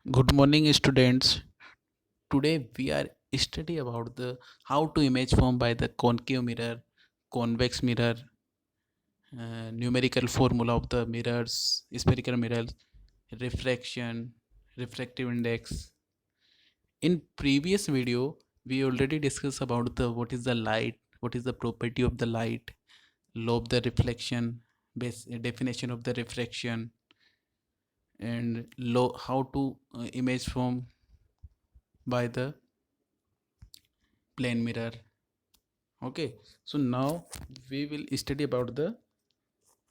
Good morning, students. Today we are study about the how to image form by the concave mirror, convex mirror, numerical formula of the mirrors, spherical mirrors, refraction, refractive index. In previous video, we already discussed about the what is the light, what is the property of the light, law of the reflection, base definition of the refraction, and law how to image form by the plane mirror. Okay, so now we will study about the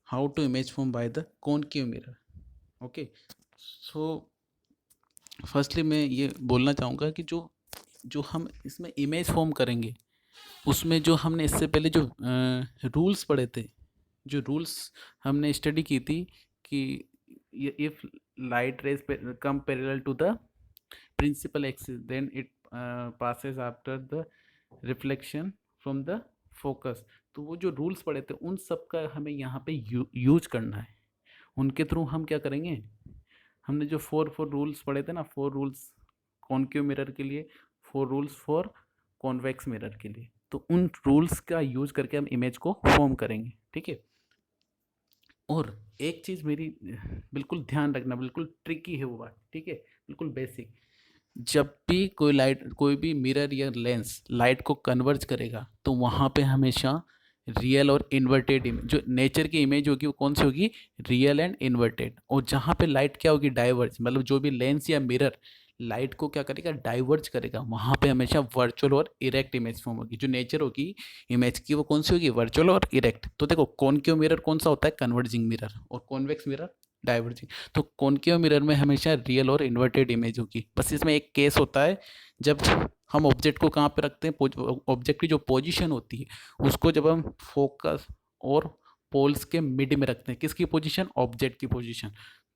how to image form by the concave mirror. Okay, so firstly मैं ये बोलना चाहूँगा कि जो जो हम इसमें image form करेंगे उसमें जो हमने इससे पहले जो रूल्स पढ़े थे, जो रूल्स हमने स्टडी की थी कि if light rays come parallel to the principal axis then it passes after the reflection from the focus। तो वो जो रूल्स पढ़े थे उन सब का हमें यहाँ पे यूज करना है। उनके थ्रू हम क्या करेंगे, हमने जो फोर रूल्स पढ़े थे ना, 4 रूल्स कॉन्केव मिरर के लिए, 4 रूल्स फॉर कॉन्वेक्स मिरर के लिए, तो उन रूल्स का यूज करके हम इमेज को फॉर्म करेंगे। ठीक है, और एक चीज़ मेरी बिल्कुल ध्यान रखना, बिल्कुल ट्रिकी है वो बात। ठीक है, बिल्कुल बेसिक। जब भी कोई भी मिरर या लेंस लाइट को कन्वर्ज करेगा तो वहाँ पे हमेशा रियल और इन्वर्टेड इमेज, जो नेचर की इमेज होगी वो कौन सी होगी, रियल एंड इन्वर्टेड। और जहाँ पे लाइट क्या होगी, डाइवर्ज, मतलब जो भी लेंस या मिरर लाइट को क्या करेगा, डाइवर्ज करेगा, वहाँ पे हमेशा वर्चुअल और इरेक्ट इमेज फॉर्म होगी। जो नेचर होगी इमेज की वो कौन सी होगी, वर्चुअल और इरेक्ट। तो देखो कॉनकेव मिरर कौन सा होता है, कन्वर्जिंग मिरर, और कॉन्वेक्स मिरर डाइवर्जिंग। तो कॉनकेव मिरर में हमेशा रियल और इन्वर्टेड इमेज होगी। बस इसमें एक केस होता है, जब हम ऑब्जेक्ट को कहाँ पे रखते हैं, ऑब्जेक्ट की जो पोजीशन होती है उसको जब हम फोकस और पोल्स के मिड में रखते हैं, किसकी पोजीशन, ऑब्जेक्ट की पोजीशन,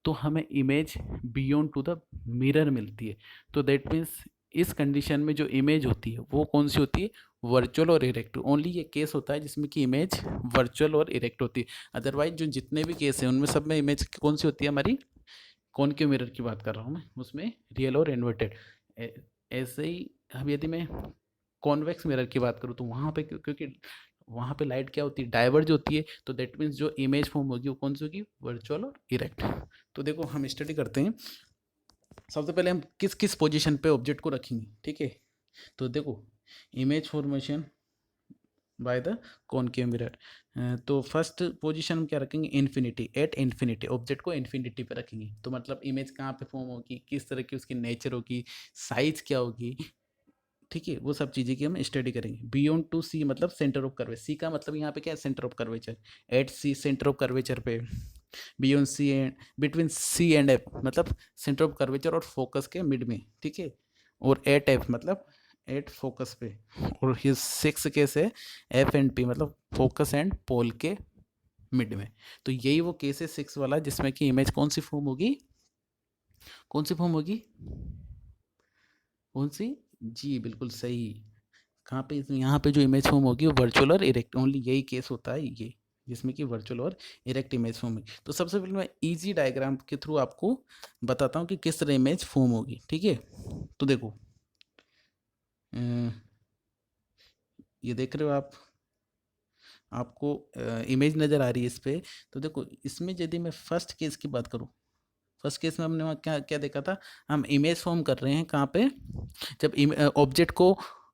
तो हमें image beyond to the mirror मिलती है। तो दैट मीन्स इस कंडीशन में जो इमेज होती है वो कौन सी होती है, वर्चुअल और इरेक्ट। ओनली ये केस होता है जिसमें कि इमेज वर्चुअल और इरेक्ट होती है। अदरवाइज जो जितने भी केस हैं उनमें सब में इमेज कौन सी होती है, हमारी कॉनकेव मिरर की बात कर रहा हूँ मैं, उसमें रियल और इन्वर्टेड। ऐसे ही अब यदि मैं कॉन्वेक्स मिरर की बात करूँ तो वहाँ पे क्योंकि वहाँ पे लाइट क्या होती है, डाइवर्ज होती है, तो दैट मीन्स जो इमेज फॉर्म होगी वो कौन सी होगी, वर्चुअल और इरेक्ट। तो देखो हम स्टडी करते हैं। सबसे पहले हम किस किस पोजीशन पे ऑब्जेक्ट को रखेंगे। ठीक है, तो देखो image formation by the concave mirror. तो फर्स्ट पोजीशन हम क्या रखेंगे, इन्फिनिटी, एट इन्फिनिटी, ऑब्जेक्ट को इन्फिनिटी पे रखेंगे। तो मतलब इमेज कहाँ पे फॉर्म होगी, किस तरह की उसकी नेचर होगी, साइज क्या होगी, ठीक है, वो सब चीज़ें की हम स्टडी करेंगे। बियॉन्ड टू सी मतलब सेंटर ऑफ कर्वेचर, सी का मतलब यहाँ पे क्या है, centre of curvature. At C centre of curvature पे, beyond C and between C and F मतलब सेंटर ऑफ कर्वेचर और फोकस के मिड में। ठीक है, और एट एफ मतलब एट फोकस पे, और ये 6 केस है एफ एंड पी मतलब फोकस एंड पोल के मिड में। तो यही वो केस है 6 वाला जिसमें कि इमेज कौन सी फॉर्म होगी, कौन सी फॉर्म होगी, कौन सी, जी बिल्कुल सही। कहाँ पे, यहाँ पे जो इमेज फॉर्म होगी वो वर्चुअल और इरेक्ट, ओनली यही केस होता है ये जिसमें कि वर्चुअल और इरेक्ट इमेज फॉर्म होगी। तो सबसे पहले मैं इजी डायग्राम के थ्रू आपको बताता हूँ कि किस तरह इमेज फॉर्म होगी। ठीक है, तो देखो ये देख रहे हो आप, आपको इमेज नज़र आ रही है इस पर। तो देखो इसमें यदि मैं फर्स्ट केस की बात करूँ, फर्स्ट केस में हमने वहाँ क्या क्या देखा था, हम इमेज फॉर्म कर रहे हैं कहाँ पे, जब ऑब्जेक्ट को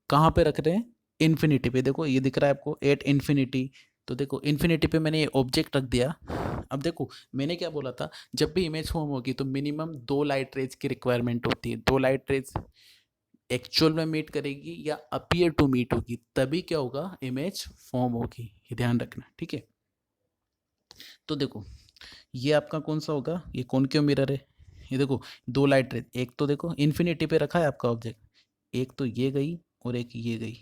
कहाँ पे रख रहे हैं, इन्फिनिटी पे। देखो ये दिख रहा है आपको एट इन्फिनिटी, तो देखो इन्फिनिटी पे मैंने ये ऑब्जेक्ट रख दिया। अब देखो मैंने क्या बोला था, जब भी इमेज फॉर्म होगी तो मिनिमम 2 लाइट रेज की रिक्वायरमेंट होती है। 2 लाइट रेज एक्चुअल में मीट करेगी या अपीयर टू मीट होगी, तभी क्या होगा, इमेज फॉर्म होगी। ये ध्यान रखना। ठीक है, तो देखो ये आपका कौन सा होगा, ये कॉनकेव मिरर है। ये देखो 2 लाइट रेज, एक तो देखो इन्फिनिटी पे रखा है आपका ऑब्जेक्ट, एक तो ये गई और एक ये गई।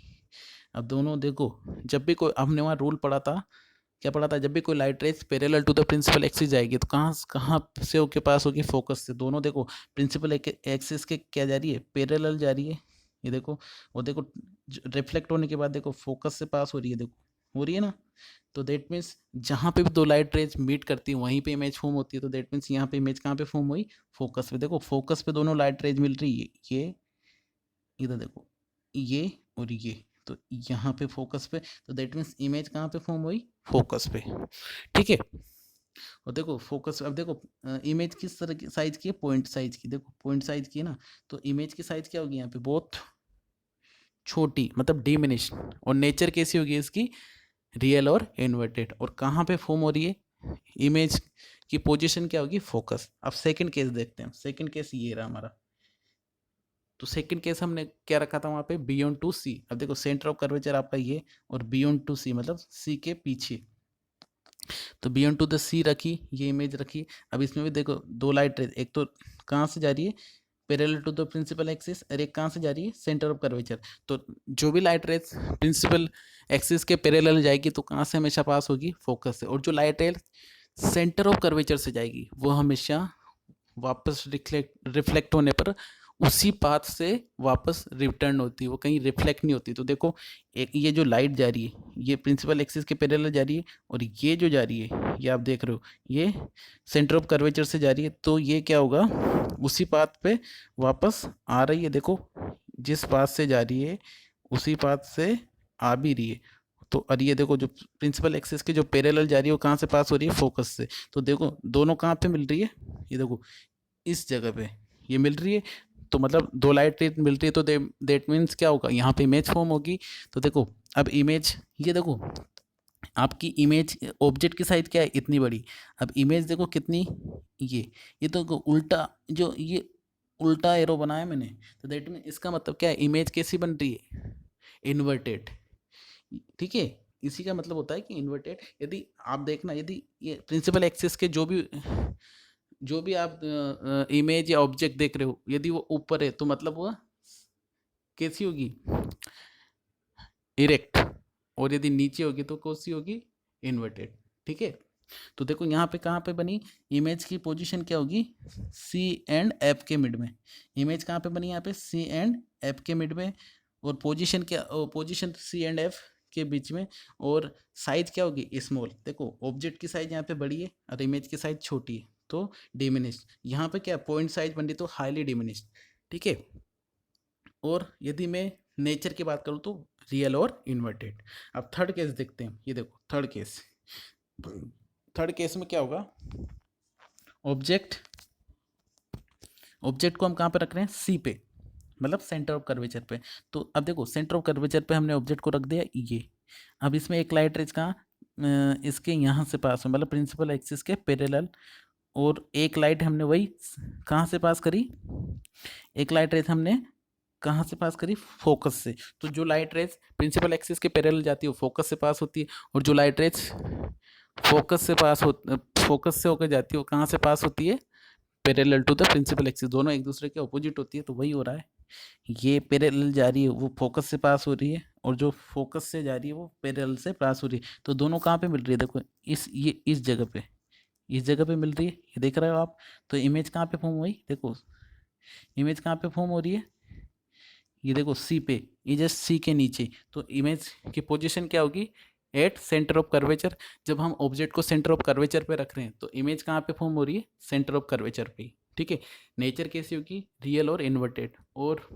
अब दोनों देखो, जब भी कोई, हमने वहाँ रूल पढ़ा था, क्या पढ़ा था, जब भी कोई light rays parallel to the principal axis जाएगी तो कहाँ कहाँ से होके पास होगी, फोकस से। दोनों देखो प्रिंसिपल एक्सिस के क्या जा रही है, पैरेलल जा रही है। ये देखो, वो देखो रिफ्लेक्ट होने के बाद देखो फोकस से पास हो रही है, देखो हो रही है ना। तो दैट मीन्स जहाँ पे भी दो लाइट रेज मीट करती है वहीं पे इमेज फॉर्म होती है, तो दैट मीन्स यहाँ पे इमेज कहाँ पे फॉर्म हुई, फोकस पे। देखो फोकस पे दोनों लाइट रेज मिल रही है, ये इधर देखो, ये और ये, तो यहाँ पे फोकस पे, तो दैट मीन्स इमेज कहाँ पे फॉर्म हुई, फोकस पे। ठीक है, और देखो फोकस, अब देखो इमेज किस तरह की साइज की है, पॉइंट साइज की। देखो पॉइंट साइज की है ना, तो इमेज की साइज क्या होगी यहाँ पे, बहुत छोटी, मतलब डिमिनिश। और नेचर कैसी होगी इसकी, रियल और इन्वर्टेड। और कहाँ पे फॉर्म हो रही है, इमेज की पोजीशन क्या होगी, फोकस। अब सेकंड केस देखते हैं, सेकंड केस ये रहा हमारा। तो सेकंड केस हमने क्या रखा था वहाँ पे, बियॉन्ड टू सी। अब देखो सेंटर ऑफ कर्वेचर आपका ये, और बियॉन्ड टू सी मतलब सी के पीछे, तो बियॉन्ड टू द सी रखी, ये इमेज रखी। अब इसमें भी देखो दो लाइट रेज, एक तो कहाँ से जा रही है, parallel to the principal axis, और एक कहाँ से जा रही है, सेंटर ऑफ कर्वेचर। तो जो भी लाइट रेज प्रिंसिपल एक्सिस के पैरेलल जाएगी तो कहाँ से हमेशा पास होगी, फोकस से। और जो light rays centre of curvature से जाएगी वो हमेशा वापस रिफ्लेक्ट होने पर उसी पाथ से वापस रिटर्न होती है, वो कहीं रिफ्लेक्ट नहीं होती। तो देखो एक ये जो लाइट जा रही है ये प्रिंसिपल एक्सिस के पैरेलल जा रही है, और ये जो जा रही है ये आप देख रहे हो ये सेंटर ऑफ कर्वेचर से जा रही है, तो ये क्या होगा, उसी पाथ पे वापस आ रही है। देखो जिस पाथ से जा रही है उसी पाथ से आ भी रही है। तो और ये देखो जो प्रिंसिपल एक्सिस के जो पैरेलल जा रही है वो कहाँ से पास हो रही है, फोकस से। तो देखो दोनों कहाँ पे मिल रही है, ये देखो इस जगह पे ये मिल रही है। तो मतलब दो लाइट रेज मिल रही है, तो दैट मीन्स क्या होगा, यहाँ पे इमेज फॉर्म होगी। तो देखो अब इमेज, ये देखो आपकी इमेज, ऑब्जेक्ट की साइज क्या है, इतनी बड़ी। अब इमेज देखो कितनी, ये तो उल्टा, जो ये उल्टा एरो बनाया मैंने, तो दैट मीन इसका मतलब क्या है, इमेज कैसी बन रही है, इन्वर्टेड। ठीक है, इसी का मतलब होता है कि इन्वर्टेड। यदि आप देखना, यदि ये प्रिंसिपल एक्सिस के जो भी आप इमेज या ऑब्जेक्ट देख रहे हो, यदि वो ऊपर है तो मतलब वो कैसी होगी, इरेक्ट। और यदि नीचे होगी तो कैसी होगी, इन्वर्टेड। ठीक है, तो देखो यहाँ पे कहाँ पे बनी, इमेज की पोजीशन क्या होगी, सी एंड एफ के मिड में। इमेज कहाँ पे बनी, यहाँ पे सी एंड एफ के मिड में। और पोजीशन क्या, पोजीशन सी एंड एफ के बीच में। और साइज क्या होगी, स्मॉल। देखो ऑब्जेक्ट की साइज यहाँ पे बड़ी है और इमेज की साइज छोटी है, तो डिमिनिश। यहाँ पे क्या पॉइंट साइज बन रही, तो हाईली डिमिनिश। ठीक है, और यदि मैं नेचर की बात करूँ तो रियल और इन्वर्टेड। अब थर्ड केस देखते हैं, ये देखो थर्ड केस। थर्ड केस में क्या होगा, ऑब्जेक्ट को हम कहाँ पे रख रहे हैं, सी पे, मतलब सेंटर ऑफ कर्वेचर पे। तो अब देखो सेंटर ऑफ कर्वेचर पे हमने ऑब्जेक्ट को रख दिया ये। अब इसमें एक लाइट रेज कहाँ, इसके यहाँ से पास हो, मतलब प्रिंसिपल एक्सिस के पैरेलल। और एक लाइट हमने वही कहाँ से पास करी, एक लाइट रेज हमने कहाँ से पास करी, फोकस से। तो जो लाइट रेज प्रिंसिपल एक्सिस के पैरेलल जाती है वो फोकस से पास होती है, और जो लाइट रेज फोकस से होकर जाती है वो कहाँ से पास होती है, parallel to the principal axis. दोनों एक दूसरे के अपोजिट होती है, तो वही हो रहा है, ये पैरेलल जा रही है वो फोकस से पास हो रही है, और जो फोकस से जा रही है वो पैरेलल से पास हो रही है। तो दोनों कहाँ पे मिल रही है, देखो इस जगह पे, इस जगह पे मिल रही है, ये देख रहे हो आप। तो इमेज कहाँ पे फॉर्म हुई, देखो इमेज कहाँ पे फॉर्म हो रही है, ये देखो सी पे, ये जस्ट सी के नीचे। तो इमेज की पोजीशन क्या होगी, एट सेंटर ऑफ कर्वेचर। जब हम ऑब्जेक्ट को सेंटर ऑफ कर्वेचर पे रख रहे हैं तो इमेज कहाँ पे फॉर्म हो रही है, सेंटर ऑफ कर्वेचर पे। ठीक है, नेचर कैसी होगी, रियल और इन्वर्टेड। और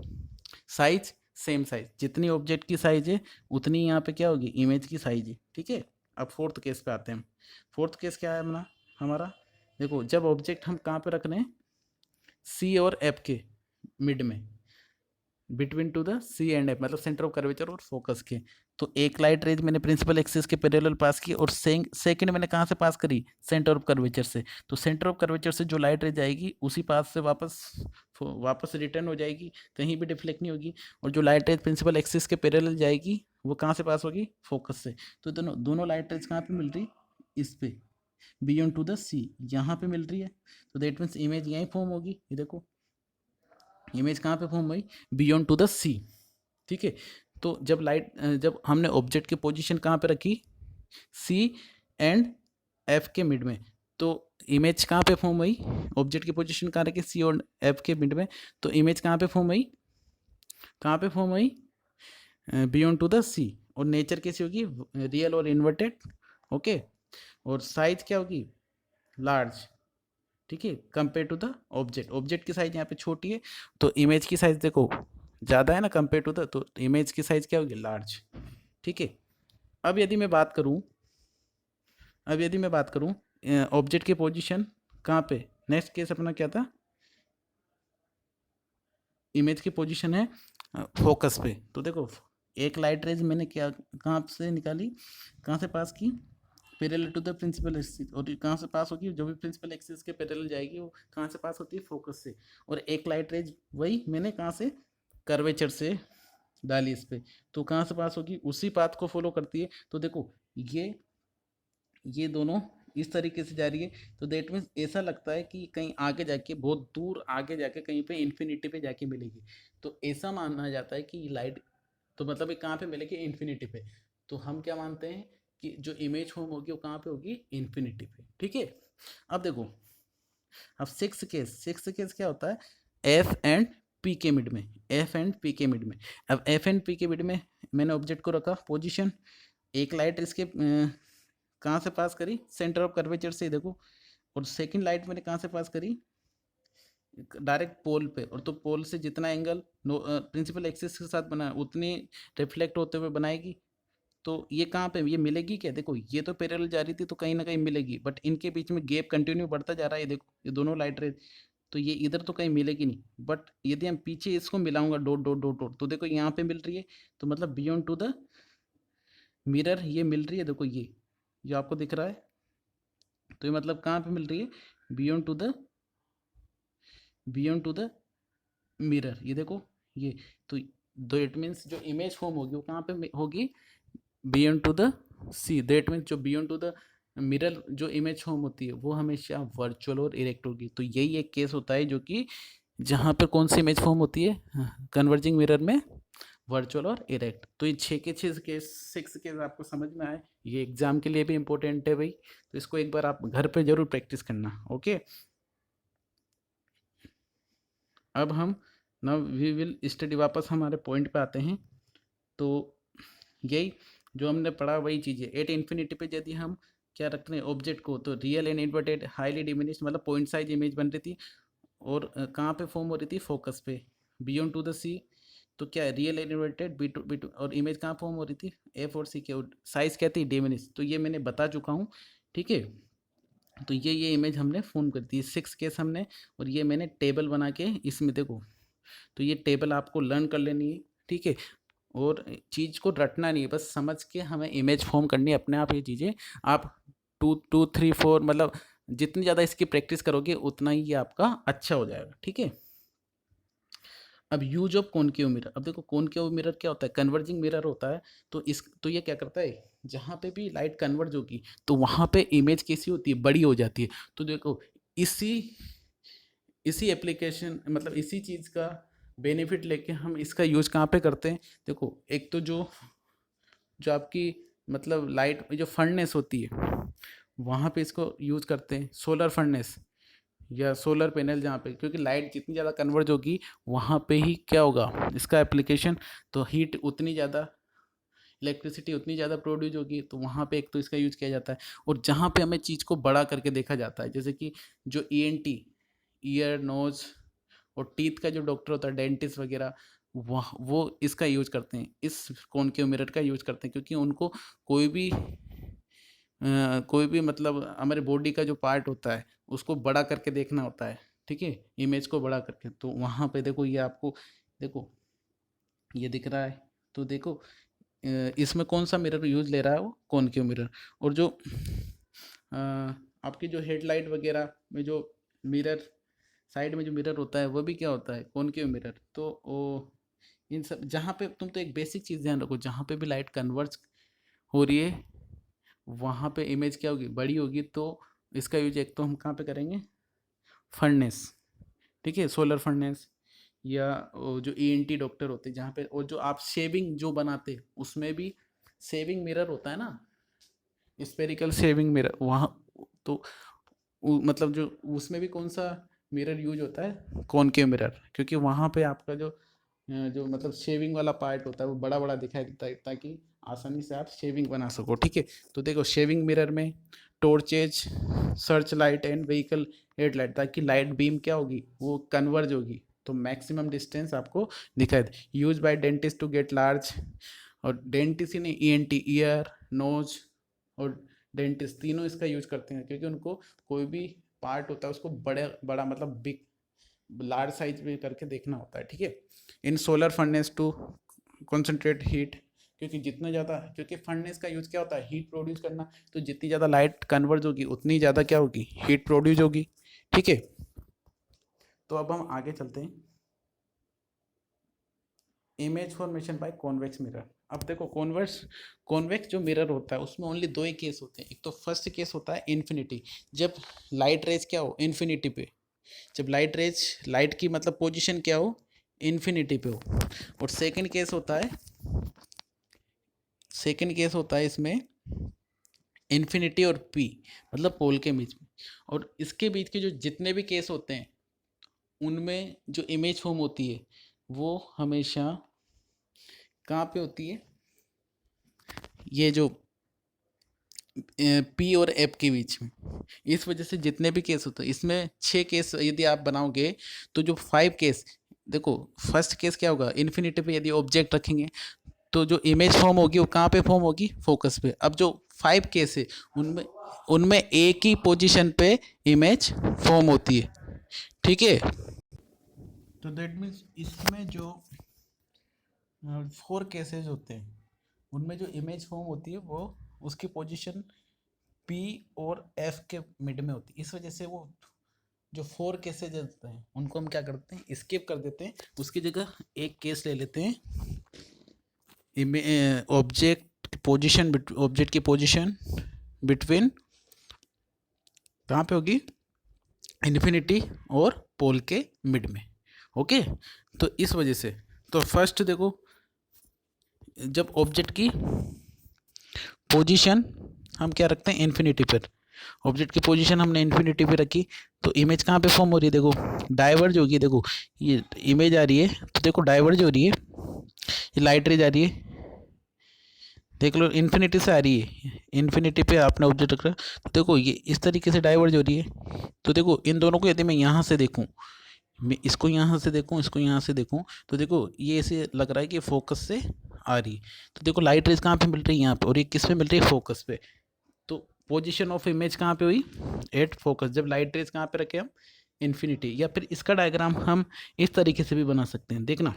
साइज सेम साइज, जितनी ऑब्जेक्ट की साइज है उतनी यहाँ पे क्या होगी, इमेज की साइज है। ठीक है, अब फोर्थ केस पे आते हैं हम। फोर्थ केस क्या है अपना, हमारा देखो जब ऑब्जेक्ट हम कहाँ पे रख रहे हैं, सी और एफ के मिड में, between to the C and F, मतलब सेंटर ऑफ कर्वेचर और फोकस के। तो एक लाइट रेज मैंने प्रिंसिपल एक्सिस के पैरेलल पास की, और सेकंड मैंने कहाँ से पास करी, सेंटर ऑफ कर्वेचर से। तो सेंटर ऑफ कर्वेचर से जो लाइट रेज आएगी उसी पास से वापस रिटर्न हो जाएगी, कहीं भी डिफ्लेक्ट नहीं होगी। और जो लाइट रेज प्रिंसिपल एक्सिस के पैरेलल जाएगी वो कहाँ से पास होगी, फोकस से। तो दोनों दोनों लाइट रेज कहाँ पे मिल रही, इस पे, बियॉन्ड टू द सी, यहाँ पे मिल रही है। तो दैट मीन्स इमेज यहीं फॉर्म होगी, ये देखो इमेज कहाँ पे फॉर्म हुई, बियॉन्ड टू द सी। ठीक है, तो जब हमने ऑब्जेक्ट की पोजीशन कहाँ पे रखी, सी एंड एफ के मिड में, तो इमेज कहाँ पे फॉर्म हुई, ऑब्जेक्ट की पोजीशन कहाँ रखी, सी और एफ के मिड में। तो इमेज कहाँ पे फॉर्म हुई, कहाँ पे फॉर्म हुई, बियॉन्ड टू द सी। और नेचर कैसी होगी, रियल और इन्वर्टेड। ओके, और साइज क्या होगी, लार्ज, ठीक है, compare to the object. Object की साइज यहाँ पे छोटी है, तो इमेज की साइज देखो ज़्यादा है ना कंपेयर टू द, तो इमेज की साइज क्या होगी, लार्ज, ठीक है। अब यदि मैं बात करूँ, ऑब्जेक्ट की पोजीशन कहाँ पे, नेक्स्ट केस अपना क्या था, इमेज की पोजीशन है फोकस पे। तो देखो एक लाइट रेज मैंने क्या कहाँ से निकाली, कहाँ से पास की, parallel to the principal axis, और कहाँ से पास होगी, जो भी प्रिंसिपल एक्सिस के पैरेलल जाएगी वो कहाँ से पास होती है, फोकस से। और एक लाइट रेज वही मैंने कहाँ से, कर्वेचर से डाली इस पे, तो कहाँ से पास होगी, उसी पाथ को फॉलो करती है। तो देखो ये दोनों इस तरीके से जा रही है, तो देट मीन्स ऐसा लगता है कि कहीं आगे जाके, बहुत दूर आगे जाके कहीं पे इन्फिनिटी पे जाके मिलेगी। तो ऐसा माना जाता है कि लाइट, तो मतलब ये कहाँ पे मिलेगी, इन्फिनिटी पे। तो हम क्या मानते हैं कि जो इमेज होम होगी वो कहाँ पे होगी, इन्फिनिटी पे, ठीक है। अब देखो, अब सिक्स केस क्या होता है, एफ एंड पी के मिड में, एफ एंड पी के मिड में। अब एफ एंड पी के मिड में मैंने ऑब्जेक्ट को रखा पोजीशन, एक लाइट इसके कहाँ से पास करी, सेंटर ऑफ कर्वेचर से, देखो। और सेकंड लाइट मैंने कहाँ से पास करी, डायरेक्ट पोल पे। और तो पोल से जितना एंगल प्रिंसिपल एक्सिस के साथ बना उतनी रिफ्लेक्ट होते हुए बनाएगी। तो ये कहाँ पे ये मिलेगी क्या, देखो ये तो पैरेलल जा रही थी तो कहीं ना कहीं मिलेगी, बट इनके बीच में गैप कंटिन्यू बढ़ता जा रहा है, ये देखो ये दोनों लाइट रे, तो ये इधर तो कहीं मिलेगी नहीं। बट यदि हम पीछे इसको मिलाऊंगा डॉट डॉट डॉट डॉट, तो देखो यहाँ पे मिल रही है, तो मतलब बियॉन्ड टू द मिरर ये मिल रही है, देखो ये जो आपको दिख रहा है, तो ये मतलब कहाँ पे मिल रही है, बियॉन्ड टू द मिरर, ये देखो ये। तो इट मीन्स जो इमेज फॉर्म होगी वो कहाँ पे होगी, beyond to the C. That means जो बियॉन्ड टू द मिरर जो इमेज फॉर्म होती है वो हमेशा वर्चुअल और इरेक्ट होगी। तो यही एक केस होता है जो कि जहाँ पर कौन सी इमेज फॉर्म होती है, कन्वर्जिंग मिरर में वर्चुअल और इरेक्ट। तो ये 6 केस 6 केस आपको समझ में आए, ये एग्जाम के लिए भी इंपॉर्टेंट है भाई, तो इसको एक बार आप घर पे जरूर प्रैक्टिस करना, ओके। अब हम नाउ वी विल स्टडी, वापस हमारे पॉइंट पे आते हैं। तो यही जो हमने पढ़ा वही चीज़ है, एट इन्फिनिटी पे यदि हम क्या रख रहे हैं ऑब्जेक्ट को, तो real and inverted highly diminish, मतलब पॉइंट साइज इमेज बन रही थी। और कहाँ पे फॉर्म हो रही थी, फोकस पे, बियॉन्ड टू द सी। तो क्या है, real and inverted B two, और इमेज कहाँ फॉर्म हो रही थी, एफ और सी के, साइज क्या थी, डिमिनिश। तो ये मैंने बता चुका हूँ, ठीक है। तो ये इमेज हमने फॉर्म कर दी, 6 केस हमने, और ये मैंने टेबल बना के इसमें देखो, तो ये टेबल आपको लर्न कर लेनी है, ठीक है। और चीज़ को रटना नहीं है, बस समझ के हमें इमेज फॉर्म करनी है अपने आप। ये चीज़ें आप 2 2 3 4 मतलब जितनी ज़्यादा इसकी प्रैक्टिस करोगे उतना ही ये आपका अच्छा हो जाएगा, ठीक है। अब यूज ऑफ कॉनकेव मिरर, अब देखो कॉनकेव मिरर क्या होता है, कन्वर्जिंग मिरर होता है। तो ये क्या करता है, जहाँ पे भी लाइट कन्वर्ज होगी तो वहाँ पे इमेज कैसी होती है, बड़ी हो जाती है। तो देखो इसी इसी एप्लीकेशन, मतलब इसी चीज़ का बेनिफिट लेके हम इसका यूज कहाँ पे करते हैं, देखो एक तो जो जो आपकी मतलब लाइट जो फर्नेस होती है वहाँ पे इसको यूज़ करते हैं, सोलर फर्नेस या सोलर पैनल, जहाँ पे क्योंकि लाइट जितनी ज़्यादा कन्वर्ज होगी वहाँ पे ही क्या होगा इसका एप्लीकेशन, तो हीट उतनी ज़्यादा, इलेक्ट्रिसिटी उतनी ज़्यादा प्रोड्यूस होगी, तो वहाँ पे एक तो इसका यूज़ किया जाता है। और जहाँ पे हमें चीज़ को बड़ा करके देखा जाता है, जैसे कि जो ENT, ईयर नोज और टीथ का जो डॉक्टर होता है, डेंटिस्ट वगैरह, वो इसका यूज करते हैं, इस कॉनकेव मिरर का यूज करते हैं, क्योंकि उनको कोई भी मतलब हमारे बॉडी का जो पार्ट होता है उसको बड़ा करके देखना होता है, ठीक है, इमेज को बड़ा करके। तो वहाँ पे देखो ये आपको, देखो ये दिख रहा है, तो देखो इसमें कौन सा मिरर यूज ले रहा है, वो कॉनकेव मिरर। और जो आपकी जो हेडलाइट वगैरह में जो मिरर, साइड में जो मिरर होता है वो भी क्या होता है, कॉनकेव मिरर। तो वो इन सब, जहाँ पे तुम तो एक बेसिक चीज़ ध्यान रखो, जहाँ पे भी लाइट कन्वर्ज हो रही है वहाँ पे इमेज क्या होगी, बड़ी होगी। तो इसका यूज एक तो हम कहाँ पे करेंगे, फर्नेस, ठीक है, सोलर फर्नेस, या वो जो ENT डॉक्टर होते हैं जहाँ पे, और जो आप शेविंग जो बनाते उसमें भी शेविंग मिरर होता है ना, स्पेरिकल शेविंग मिरर, वहाँ तो मतलब जो उसमें भी कौन सा मिरर यूज होता है, कॉनकेव मिरर, क्योंकि वहाँ पे आपका जो जो मतलब शेविंग वाला पार्ट होता है वो बड़ा बड़ा दिखाई देता है, ताकि आसानी से आप शेविंग बना सको। ठीक है, तो देखो शेविंग मिरर में torches, search light and vehicle headlight, ताकि लाइट बीम क्या होगी, वो कन्वर्ज होगी, तो मैक्सिमम डिस्टेंस आपको दिखाई दे। Use by dentist to get large, और डेंटिस्ट ही नहीं, ईएनटी ईयर नोज और डेंटिस्ट तीनों इसका यूज करते हैं, क्योंकि उनको कोई भी पार्ट होता है उसको बड़े बड़ा मतलब बिग लार्ज साइज में करके देखना होता है। ठीक है, in solar furnace to concentrate heat, क्योंकि जितना ज़्यादा, क्योंकि फर्नेस का यूज़ क्या होता है, हीट प्रोड्यूस करना, तो जितनी ज़्यादा लाइट कन्वर्ज होगी उतनी ज़्यादा क्या होगी, हीट प्रोड्यूस होगी। ठीक है, तो अब हम आगे चलते हैं। Image formation by convex mirror. अब देखो कॉन्वेक्स जो मिरर होता है उसमें ओनली दो ही केस होते हैं। एक तो फर्स्ट केस होता है इन्फिनिटी, जब लाइट रेज क्या हो, इन्फिनिटी पे, जब लाइट की मतलब पोजीशन क्या हो, इन्फिनिटी पे हो। और सेकंड केस होता है इसमें इन्फिनिटी और पी, मतलब पोल के बीच में। और इसके बीच के जो जितने भी केस होते हैं उनमें जो इमेज फॉर्म होती है वो हमेशा कहाँ पे होती है, ये जो पी और एफ के बीच में। इस वजह से जितने भी केस होते हैं, इसमें 6 केस यदि आप बनाओगे तो जो 5 केस, देखो फर्स्ट केस क्या होगा, इन्फिनिटी पे यदि ऑब्जेक्ट रखेंगे तो जो इमेज फॉर्म होगी वो कहाँ पे फॉर्म होगी, फोकस पे। अब जो 5 केस है उनमें उनमें एक ही पोजीशन पे इमेज फॉर्म होती है। ठीक है, तो दैट मीन्स इसमें जो 4 केसेस होते हैं उनमें जो इमेज फॉर्म होती है वो उसकी पोजीशन पी और एफ के मिड में होती है। इस वजह से वो जो 4 केसेज होते हैं उनको हम क्या करते हैं, स्किप कर देते हैं, उसकी जगह एक केस ले लेते हैं। ऑब्जेक्ट की पोजीशन बिटवीन कहाँ पे होगी, इन्फिनिटी और पोल के मिड में। ओके, तो इस वजह से तो फर्स्ट देखो, जब ऑब्जेक्ट की पोजीशन हम क्या रखते हैं, इन्फिनिटी पर, ऑब्जेक्ट की पोजीशन हमने इन्फिनिटी पे रखी तो इमेज कहाँ पे फॉर्म हो रही है, देखो डाइवर्ज होगी। देखो ये इमेज आ रही है तो देखो डाइवर्ज हो रही है, ये लाइट रेज आ रही है, देख लो इन्फिनिटी से आ रही है, इन्फिनिटी पे आपने ऑब्जेक्ट रख रहा है तो देखो ये इस तरीके से डाइवर्ज हो रही है। तो देखो इन दोनों को यदि मैं यहाँ से देखूँ, मैं इसको यहाँ से देखूँ, इसको यहाँ से देखूँ, तो देखो ये ऐसे लग रहा है कि फोकस से आ रही है। तो देखो लाइट रेज कहाँ पे मिल रही है, यहाँ पे, और ये किस पे मिल रही है, फोकस पे। तो पोजीशन ऑफ इमेज कहाँ पे हुई, एट फोकस, जब लाइट रेज कहाँ पे रखे हम, इन्फिनिटी। या फिर इसका डायग्राम हम इस तरीके से भी बना सकते हैं, देखना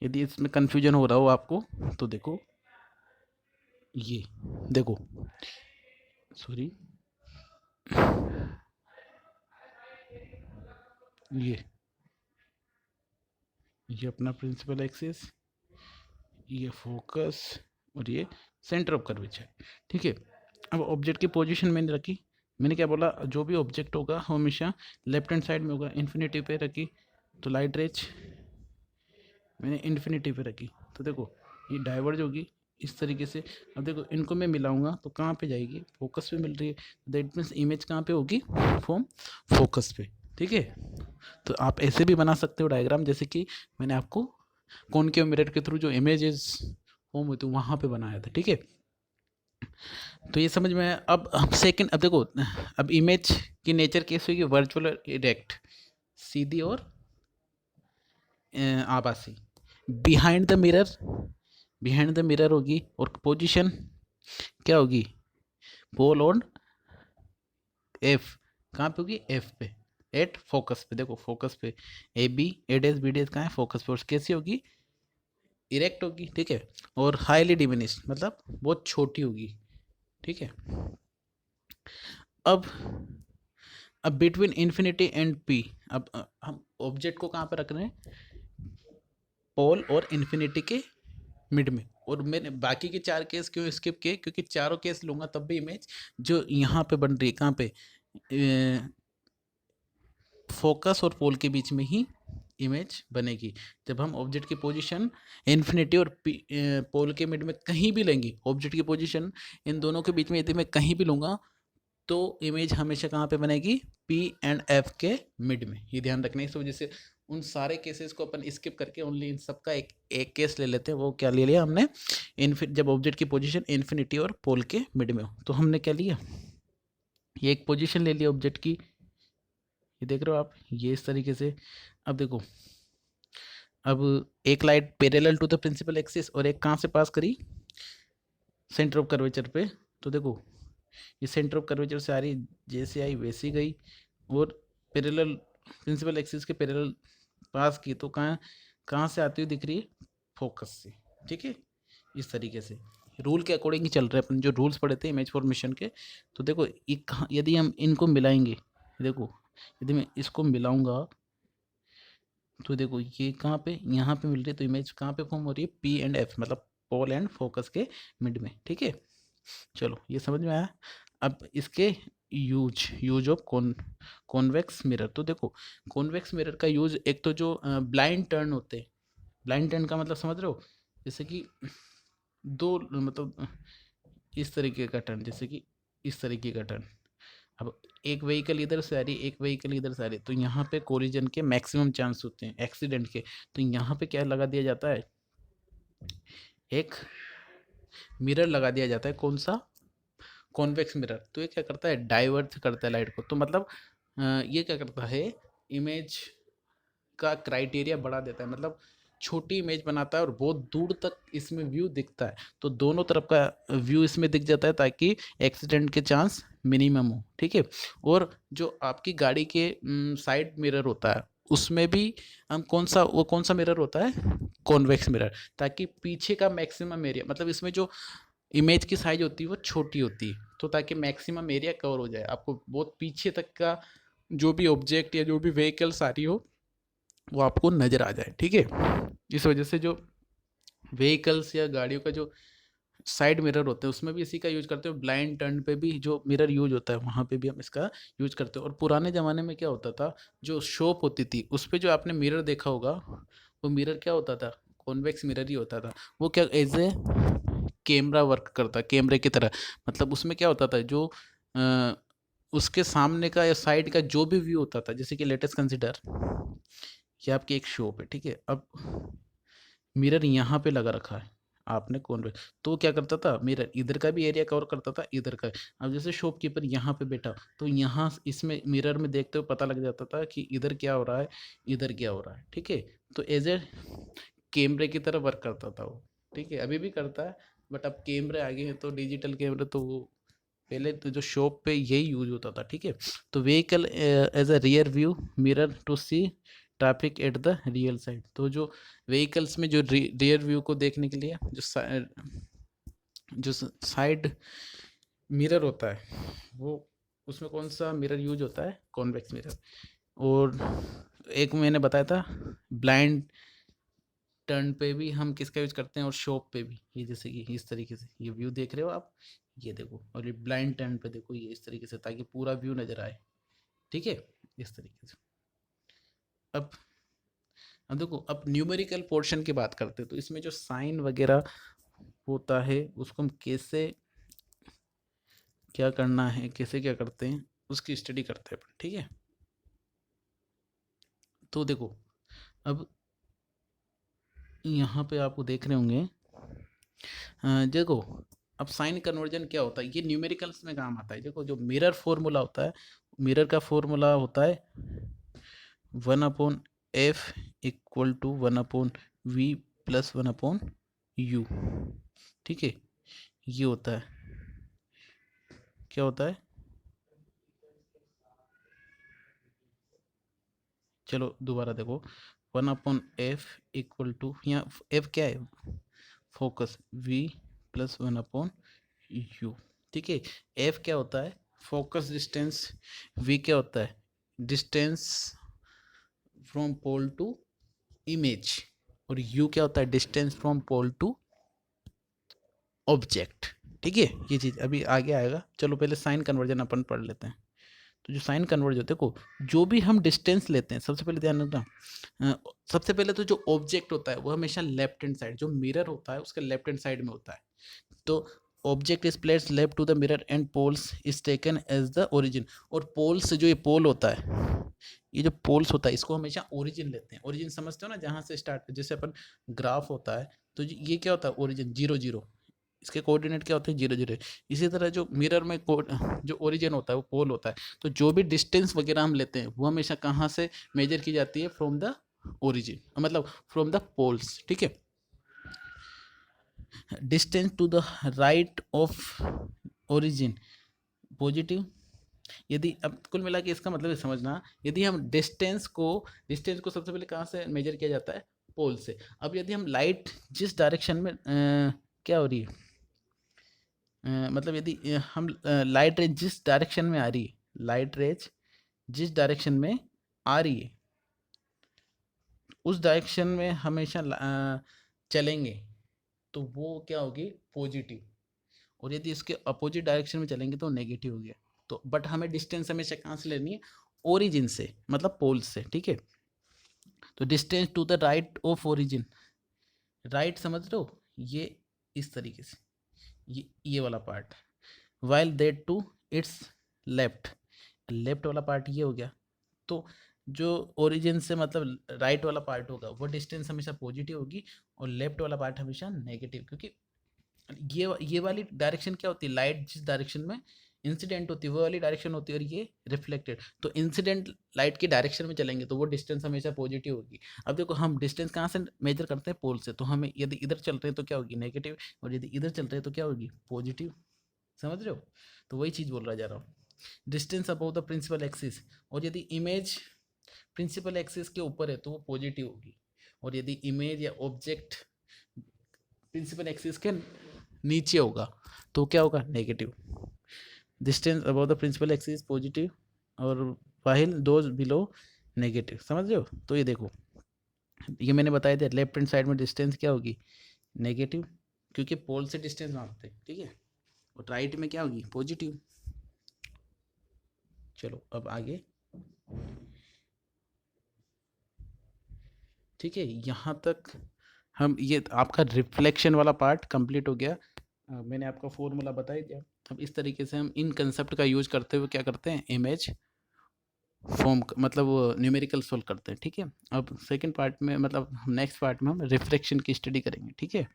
यदि इसमें कन्फ्यूजन हो रहा हो आपको तो देखो, ये देखो, सॉरी, ये अपना प्रिंसिपल एक्सिस, ये फोकस, और ये सेंटर ऑफ कर्वेचर। ठीक है, अब ऑब्जेक्ट की पोजीशन मैंने रखी, मैंने क्या बोला, जो भी ऑब्जेक्ट होगा हमेशा लेफ्ट हैंड साइड में होगा, इन्फिनिटी पे रखी तो लाइट रेज मैंने इन्फिनिटी पे रखी, तो देखो ये डाइवर्ज होगी इस तरीके से। अब देखो इनको मैं मिलाऊंगा तो कहाँ पे जाएगी, फोकस पे मिल रही है, दैट मीन्स इमेज कहाँ पे होगी, फॉर्म फोकस पे। ठीक है, तो आप ऐसे भी बना सकते हो डायग्राम, जैसे कि मैंने आपको कॉनकेव मिरर के थ्रू जो इमेजेस फॉर्म हुई थी वहाँ पे बनाया था। ठीक है, तो ये समझ में आया। अब हम सेकंड, अब देखो, अब इमेज की नेचर कैसे होगी, वर्चुअल और इरेक्ट, सीधी और आभासी। बिहाइंड द मिरर होगी, और पोजीशन क्या होगी, पोल ऑन एफ, कहाँ पे होगी, एफ पे, एट फोकस पे। देखो फोकस पे A B, A days B डेस कहाँ है, फोकस पे, और कैसी होगी, इरेक्ट होगी। ठीक है, और हाईली डिमिनिश्ड मतलब बहुत छोटी होगी। ठीक है, अब अब बिटवीन इन्फिनिटी एंड पी, अब हम ऑब्जेक्ट को कहाँ पे रख रहे हैं, पोल और इन्फिनिटी के मिड में। और मैंने बाकी के 4 केस क्यों स्किप किए, क्योंकि चारों केस लूंगा तब भी इमेज जो यहाँ पे बन रही है, कहाँ पे, फोकस और पोल के बीच में ही इमेज बनेगी। जब हम ऑब्जेक्ट की पोजीशन इन्फिनिटी और पोल के मिड में कहीं भी लेंगे, ऑब्जेक्ट की पोजीशन इन दोनों के बीच में यदि मैं कहीं भी लूँगा तो इमेज हमेशा कहाँ पे बनेगी, पी एंड एफ के मिड में, ये ध्यान रखना है। इस वजह से उन सारे केसेस को अपन स्किप करके ओनली इन सब का एक केस ले लेते हैं। वो क्या ले लिया हमने, जब ऑब्जेक्ट की पोजीशन इन्फिनिटी और पोल के मिड में हो, तो हमने क्या लिया, ये एक पोजीशन ले लिया ऑब्जेक्ट की, ये देख रहे हो आप, ये इस तरीके से। अब देखो, अब एक light parallel to the principal axis और एक कहाँ से पास करी, सेंटर ऑफ कर्वेचर पे। तो देखो ये सेंटर ऑफ कर्वेचर से आ रही, जैसे आई वैसी गई, और पैरेलल प्रिंसिपल एक्सिस के पैरेलल पास की, तो कहाँ कहाँ से आती हुई दिख रही है, फोकस से। ठीक है, इस तरीके से रूल के अकॉर्डिंग ही चल रहे हैं अपन, जो रूल्स पढ़े थे इमेज फॉर्मेशन के। तो देखो यदि हम इनको मिलाएंगे, देखो यदि मैं इसको मिलाऊंगा, तो देखो ये कहाँ पे, यहाँ पे मिल रही है, तो इमेज कहाँ पे फॉर्म हो रही है, पी एंड एफ, मतलब पोल एंड फोकस के मिड में। ठीक है, चलो ये समझ में आया। अब इसके यूज ऑफ कॉन्वेक्स मिरर। तो देखो कॉन्वेक्स मिरर का यूज, एक तो जो ब्लाइंड टर्न होते हैं, ब्लाइंड टर्न का मतलब समझ रहे हो, जैसे कि दो, मतलब इस तरीके का टर्न, जैसे कि इस तरीके का टर्न। अब एक व्हीकल इधर से आ रही, एक व्हीकल इधर से आ रही, तो यहाँ पे कोलिजन के मैक्सिमम चांस होते हैं, एक्सीडेंट के। तो यहाँ पे क्या लगा दिया जाता है, एक मिरर लगा दिया जाता है, कौन सा, कॉन्वेक्स मिरर। तो ये क्या करता है, डाइवर्ट करता है लाइट को। तो मतलब ये क्या करता है, इमेज का क्राइटेरिया बढ़ा देता है, मतलब छोटी इमेज बनाता है और बहुत दूर तक इसमें व्यू दिखता है, तो दोनों तरफ का व्यू इसमें दिख जाता है, ताकि एक्सीडेंट के चांस मिनिमम हो। ठीक है, और जो आपकी गाड़ी के साइड मिरर होता है, उसमें भी हम कौन सा मिरर होता है, कॉन्वेक्स मिरर, ताकि पीछे का मैक्सिमम एरिया, मतलब इसमें जो इमेज की साइज होती है वो छोटी होती है, तो ताकि मैक्सिमम एरिया कवर हो जाए, आपको बहुत पीछे तक का जो भी ऑब्जेक्ट या जो भी व्हीकल्स आ रही हो वो आपको नज़र आ जाए। ठीक है, इस वजह से जो व्हीकल्स या गाड़ियों का जो साइड मिरर होते हैं उसमें भी इसी का यूज करते हो, ब्लाइंड टर्न पे भी जो मिरर यूज होता है वहाँ पे भी हम इसका यूज करते हो। और पुराने ज़माने में क्या होता था, जो शॉप होती थी उस पर जो आपने मिरर देखा होगा, वो मिरर क्या होता था, कॉन्वेक्स मिरर ही होता था। वो क्या एज ए कैमरा वर्क करता, कैमरे की तरह, मतलब उसमें क्या होता था, जो उसके सामने का या साइड का जो भी व्यू होता था, जैसे कि लेटेस्ट कंसिडर ये आपकी एक शॉप है। ठीक है, अब मिरर यहाँ पे लगा रखा है आपने कौन, तो क्या करता था, मिरर इधर का भी एरिया कवर करता था, इधर का। अब जैसे शॉपकीपर यहाँ पे बैठा, तो यहाँ इसमें मिरर में देखते हुए पता लग जाता था कि इधर क्या हो रहा है, इधर क्या हो रहा है। ठीक है, तो एज ए कैमरे की तरह वर्क करता था वो। ठीक है, अभी भी करता है, बट अब कैमरे आ गए हैं तो डिजिटल कैमरे, तो वो पहले तो जो शॉप पे यही यूज होता था। ठीक है, तो vehicle as a rear view mirror to see traffic at the real side. तो जो व्हीकल्स में जो रियर व्यू को देखने के लिए जो साइड मिरर होता है, वो उसमें कौन सा मिरर यूज होता है, कॉन्वेक्स मिरर। और एक मैंने बताया था ब्लाइंड टर्न पे भी हम किसका यूज करते हैं, और शॉप पे भी, ये जैसे कि इस तरीके से ये व्यू देख रहे हो आप, ये देखो, और ये ब्लाइंड टर्न पे देखो, ये इस तरीके से, ताकि पूरा व्यू नजर आए। ठीक है, इस तरीके से। अब अब देखो, अब न्यूमेरिकल पोर्शन की बात करते हैं, तो इसमें जो साइन वगैरह होता है उसको हम कैसे क्या करना है, कैसे क्या करते हैं, उसकी स्टडी करते हैं अपन। ठीक है, तो देखो अब यहाँ पे आपको देख रहे होंगे, देखो अब साइन कन्वर्जन क्या होता है, ये न्यूमेरिकल्स में काम आता है। देखो जो मिरर फॉर्मूला होता है, मिरर का फॉर्मूला होता है 1/f equal to 1/v plus 1/u। ठीक है, ये होता है, क्या होता है, चलो दोबारा देखो, 1/f इक्वल टू, यहाँ f क्या है, फोकस, v प्लस 1/u। ठीक है, f क्या होता है, फोकस डिस्टेंस, v क्या होता है, distance from pole to image, और u क्या होता है, distance from pole to object. ठीक है, ये चीज़ अभी आगे आएगा, चलो पहले साइन कन्वर्जन अपन पढ़ लेते हैं। तो जो साइन कन्वर्जन होते हैं, देखो जो भी हम डिस्टेंस लेते हैं, सबसे पहले ध्यान रखना, सबसे पहले तो जो ऑब्जेक्ट होता है वो हमेशा लेफ्ट हैंड साइड, जो मिरर होता है उसके लेफ्ट हैंड साइड में होता है। तो object is placed left to the mirror and poles is taken as the origin. और पोल्स जो ये पोल होता है, ये जो पोल्स होता है इसको हमेशा ओरिजिन लेते हैं। ओरिजिन समझते हो ना, जहाँ से स्टार्ट, जैसे अपन ग्राफ होता है तो ये क्या होता है ओरिजिन, 0 0, इसके कोऑर्डिनेट क्या होते हैं 0 0। इसी तरह जो मिरर में जो ओरिजिन होता है वो पोल होता है। तो जो भी डिस्टेंस वगैरह हम लेते हैं वो हमेशा कहाँ से मेजर की जाती है, फ्रॉम द ओरिजिन, मतलब फ्रॉम द पोल्स, ठीक है। Distance to the right of origin positive. यदि अब कुल मिला के इसका मतलब समझना, यदि हम डिस्टेंस को सबसे पहले कहाँ से मेजर किया जाता है, पोल से। अब यदि हम लाइट जिस डायरेक्शन में क्या हो रही है, मतलब यदि हम लाइट रेज जिस डायरेक्शन में आ रही है, लाइट रेज जिस डायरेक्शन में आ रही है उस डायरेक्शन में हमेशा चलेंगे तो वो क्या होगी, पॉजिटिव। और यदि इसके अपोजिट डायरेक्शन में चलेंगे तो नेगेटिव हो गया। तो बट हमें डिस्टेंस हमेशा कहाँ से लेनी है, ओरिजिन से, मतलब पोल से, ठीक है। तो distance to the right of origin, right समझ रहे हो, ये इस तरीके से, ये वाला part, while that to its left, left वाला पार्ट ये हो गया। तो जो ओरिजिन से मतलब राइट वाला पार्ट होगा वो डिस्टेंस हमेशा पॉजिटिव होगी, और लेफ्ट वाला पार्ट हमेशा नेगेटिव, क्योंकि ये वाली डायरेक्शन क्या होती है, लाइट जिस डायरेक्शन में इंसिडेंट होती है वो वाली डायरेक्शन होती है, और ये रिफ्लेक्टेड। तो इंसिडेंट लाइट की डायरेक्शन में चलेंगे तो वो डिस्टेंस हमेशा पॉजिटिव होगी। अब देखो हम डिस्टेंस कहाँ से मेजर करते हैं, पोल से। तो हमें यदि इधर चल रहे हैं तो क्या होगी, नेगेटिव, और यदि इधर चल रहे हैं तो क्या होगी, पॉजिटिव। समझ रहे हो, तो वही चीज़ बोल रहा जा रहा हूँ, distance above the principal axis. और यदि इमेज प्रिंसिपल एक्सिस के ऊपर है तो वो पॉजिटिव होगी, और यदि इमेज या ऑब्जेक्ट प्रिंसिपल एक्सिस के नीचे होगा तो क्या होगा, negative. Distance above the principal axis positive और वाहिल दोज बिलो नेगेटिव। समझ रहे हो, तो ये देखो, ये मैंने बताया था, लेफ्ट हैंड साइड में डिस्टेंस क्या होगी, नेगेटिव, क्योंकि पोल से डिस्टेंस मापते हैं, ठीक है। और राइट में क्या होगी, पॉजिटिव। चलो अब आगे, ठीक है। यहाँ तक हम, ये आपका रिफ्लेक्शन वाला पार्ट कंप्लीट हो गया। मैंने आपका फॉर्मूला बता ही दिया। अब इस तरीके से हम इन कंसेप्ट का यूज करते हुए क्या करते हैं, इमेज फॉर्म, मतलब न्यूमेरिकल सोल्व करते हैं, ठीक है। अब सेकंड पार्ट में, मतलब नेक्स्ट पार्ट में हम रिफ्लेक्शन की स्टडी करेंगे, ठीक है।